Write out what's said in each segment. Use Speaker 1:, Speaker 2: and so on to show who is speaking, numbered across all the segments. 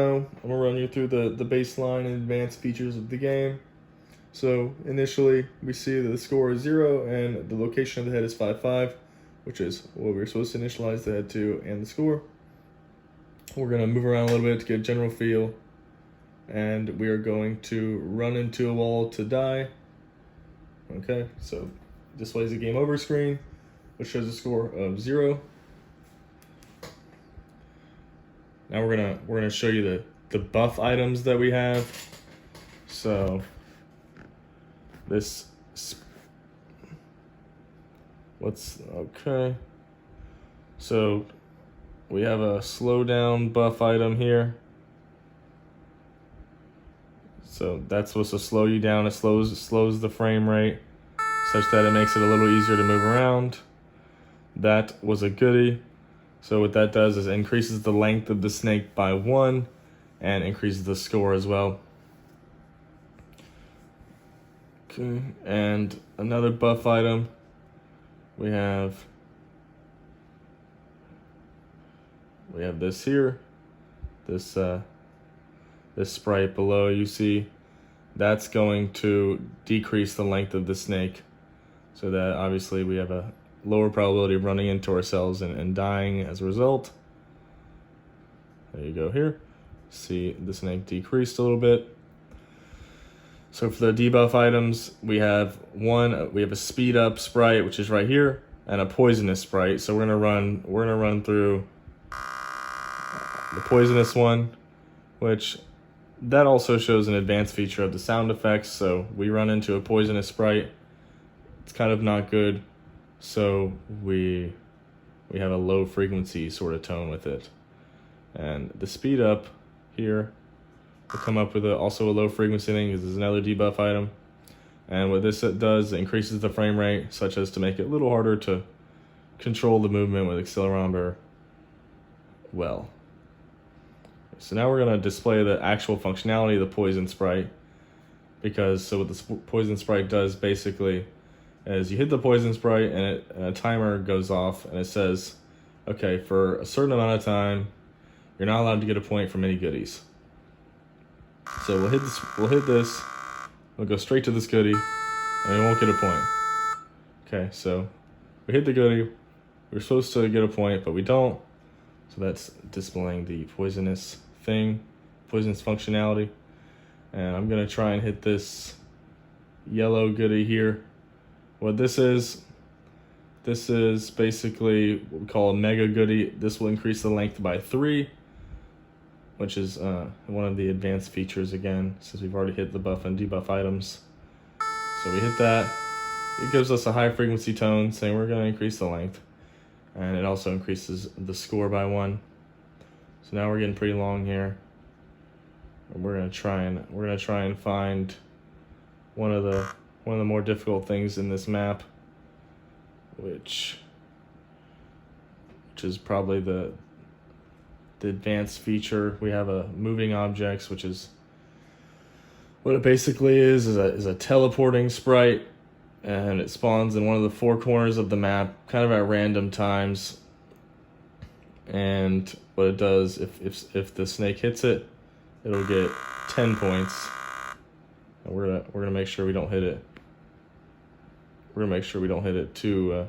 Speaker 1: I'm gonna run you through the baseline and advanced features of the game. So initially, we see that the score is 0 and the location of the head is 5-5, which is what we were supposed to initialize the head to and the score. We're gonna move around a little bit to get a general feel, and we are going to run into a wall to die. Okay, so displays a game over screen, which shows a score of 0. Now we're gonna show you the buff items that we have. So okay. So we have a slowdown buff item here. So that's supposed to slow you down. It slows the frame rate such that it makes it a little easier to move around. That was a goodie. So what that does is it increases the length of the snake by 1 and increases the score as well. Okay, and another buff item, we have this here, this sprite below you see, that's going to decrease the length of the snake, so that obviously we have a lower probability of running into ourselves and dying as a result. There you go here. See the snake decreased a little bit. So for the debuff items, we have a speed up sprite, which is right here, and a poisonous sprite. So we're gonna run through the poisonous one, which that also shows an advanced feature of the sound effects. So we run into a poisonous sprite. It's kind of not good. So we have a low frequency sort of tone with it. And the speed up here will come up with also a low frequency thing, because there's another debuff item. And what this does, it increases the frame rate such as to make it a little harder to control the movement with accelerometer well. So now we're going to display the actual functionality of the poison sprite, because what the poison sprite does basically is you hit the poison sprite and a timer goes off and it says, okay, for a certain amount of time, you're not allowed to get a point from any goodies. So we'll hit this, we'll go straight to this goodie, and we won't get a point. Okay, so we hit the goodie, we're supposed to get a point, but we don't. So that's displaying the poisonous functionality. And I'm gonna try and hit this yellow goodie here. What this is basically what we call a mega goodie. This will increase the length by 3, which is one of the advanced features again, since we've already hit the buff and debuff items. So we hit that. It gives us a high frequency tone saying we're going to increase the length, and it also increases the score by 1. So now we're getting pretty long here. And we're gonna try and find one of the more difficult things in this map, which is probably the advanced feature. We have a moving objects, which is what it basically is a teleporting sprite, and it spawns in one of the 4 corners of the map, kind of at random times. And what it does, if the snake hits it, it'll get 10 points. And we're gonna make sure we don't hit it. We're gonna make sure we don't hit it too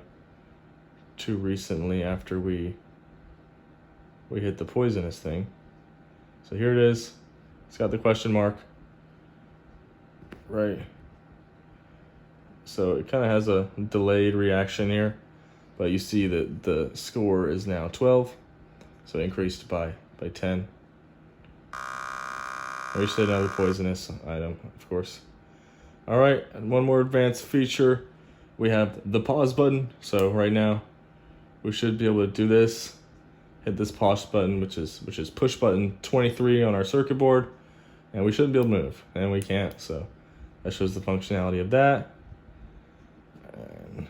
Speaker 1: recently after we hit the poisonous thing. So here it is. It's got the question mark, right? So it kind of has a delayed reaction here, but you see that the score is now 12, so it increased by 10. We should another poisonous item, of course. All right, and one more advanced feature. We have the pause button. So right now, we should be able to do this. Hit this pause button, which is push button 23 on our circuit board, and we shouldn't be able to move, and we can't. So that shows the functionality of that. And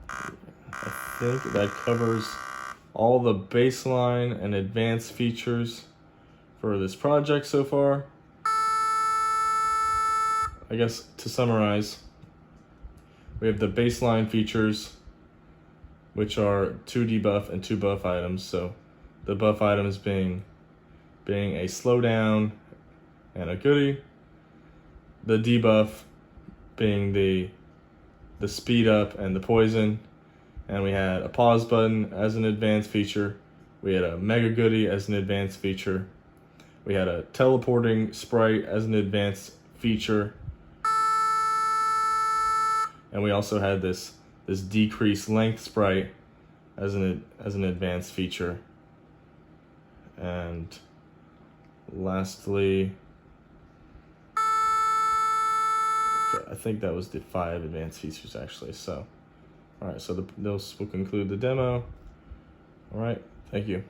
Speaker 1: I think that covers all the baseline and advanced features for this project so far. I guess to summarize, we have the baseline features, which are 2 debuff and 2 buff items. So the buff items being being a slowdown and a goodie. The debuff being the speed up and the poison. And we had a pause button as an advanced feature. We had a mega goodie as an advanced feature. We had a teleporting sprite as an advanced feature. And we also had this decreased length sprite as an advanced feature. And lastly, okay, I think that was the 5 advanced features actually. So, all right, so those will conclude the demo. All right, thank you.